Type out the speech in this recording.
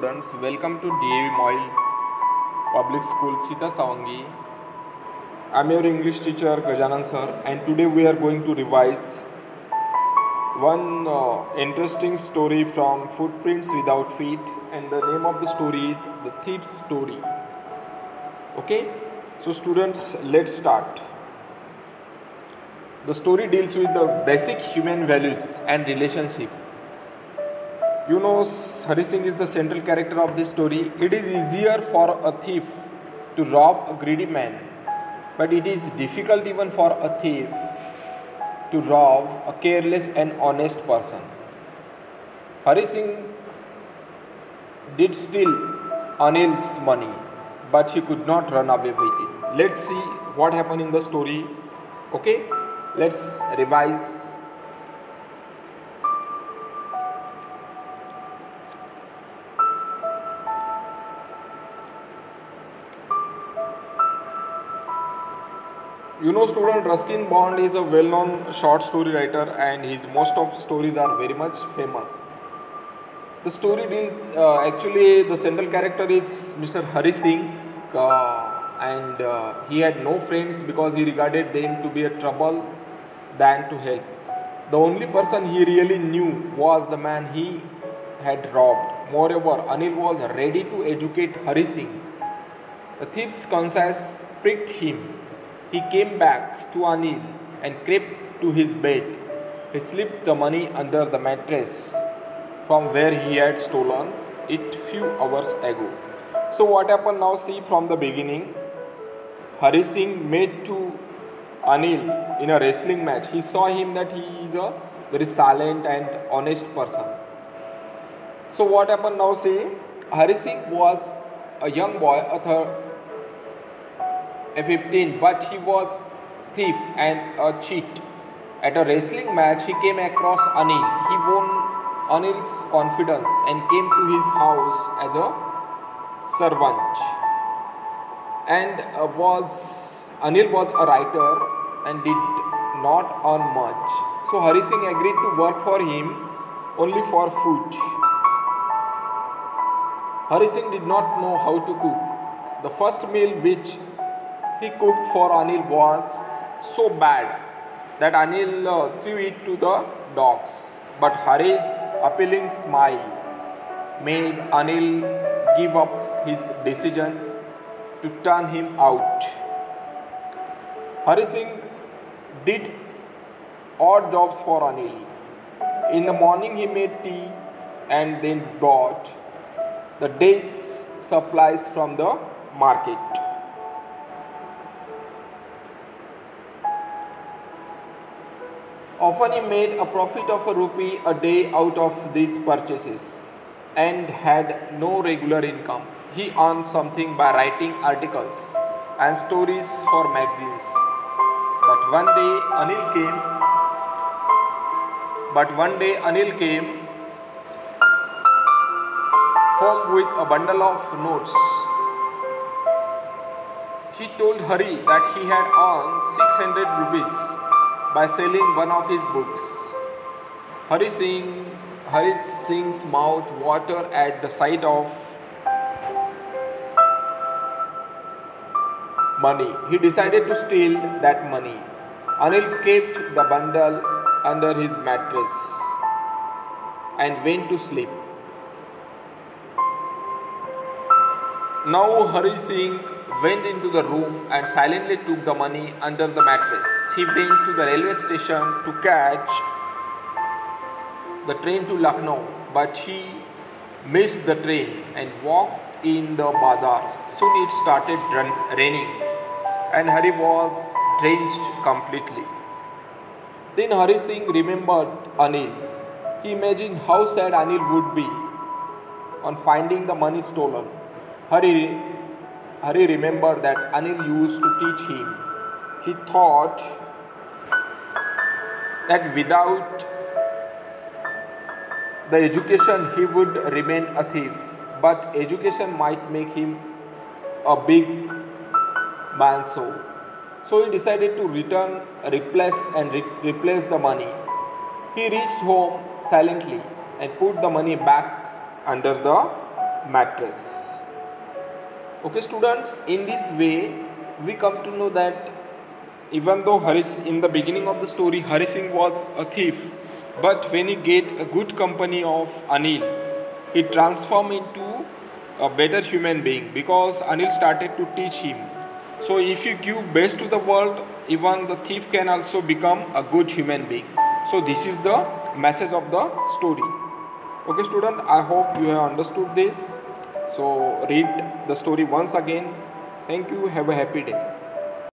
students, welcome to DAV Moil Public School Sita Sawangi. I am your English teacher Gajanan sir, and today we are going to revise one interesting story from Footprints Without Feet, and the name of the story is The Thief's Story. Okay, so students, let's start. The story deals with the basic human values and relationship. You know, Hari Singh is the central character of this story. It is easier for a thief to rob a greedy man, but it is difficult even for a thief to rob a careless and honest person. Hari Singh did steal Anil's money, but he could not run away with it. Let's see what happened in the story. Okay, let's revise. You know, student, Ruskin Bond is a well-known short story writer, and his most of stories are very much famous. The story deals, actually the central character is Mr. Hari Singh, and he had no friends because he regarded them to be a trouble than to help. The only person he really knew was the man he had robbed. Moreover, Anil was ready to educate Hari Singh. The thief's conscience pricked him. He came back to Anil and crept to his bed. He slipped the money under the mattress from where he had stolen it few hours ago. So what happened now? See from the beginning. Hari Singh met to Anil in a wrestling match. He saw him that he is a very silent and honest person. So what happened now? See, Hari Singh was a young boy, a 15, but he was thief and a cheat. At a wrestling match, he came across Anil. He won Anil's confidence and came to his house as a servant. And Anil was a writer and did not earn much. So Hari Singh agreed to work for him only for food. Hari Singh did not know how to cook. The first meal which he cooked for Anil was so bad that Anil threw it to the dogs. But Hari's appealing smile made Anil give up his decision to turn him out. Hari Singh did odd jobs for Anil. In the morning he made tea and then bought the dates supplies from the market. Often he made a profit of ₹1 a day out of these purchases and had no regular income. He earned something by writing articles and stories for magazines. But one day Anil came home with a bundle of notes. He told Hari that he had earned 600 rupees by selling one of his books. Hari Singh's mouth watered at the sight of money. He decided to steal that money. Anil kept the bundle under his mattress and went to sleep. Now Hari Singh went into the room and silently took the money under the mattress. He went to the railway station to catch the train to Lucknow, but he missed the train and walked in the bazaars. Soon it started raining and Hari was drenched completely. Then Hari Singh remembered Anil. He imagined how sad Anil would be on finding the money stolen. Hari remembered that Anil used to teach him. He thought that without the education he would remain a thief, but education might make him a big man. So he decided to replace the money. He reached home silently and put the money back under the mattress. Okay students, in this way we come to know that even though in the beginning of the story Hari Singh was a thief, but when he get a good company of Anil, he transformed into a better human being because Anil started to teach him. So if you give best to the world, even the thief can also become a good human being. So this is the message of the story. Okay student, I hope you have understood this. So read the story once again. Thank you. Have a happy day.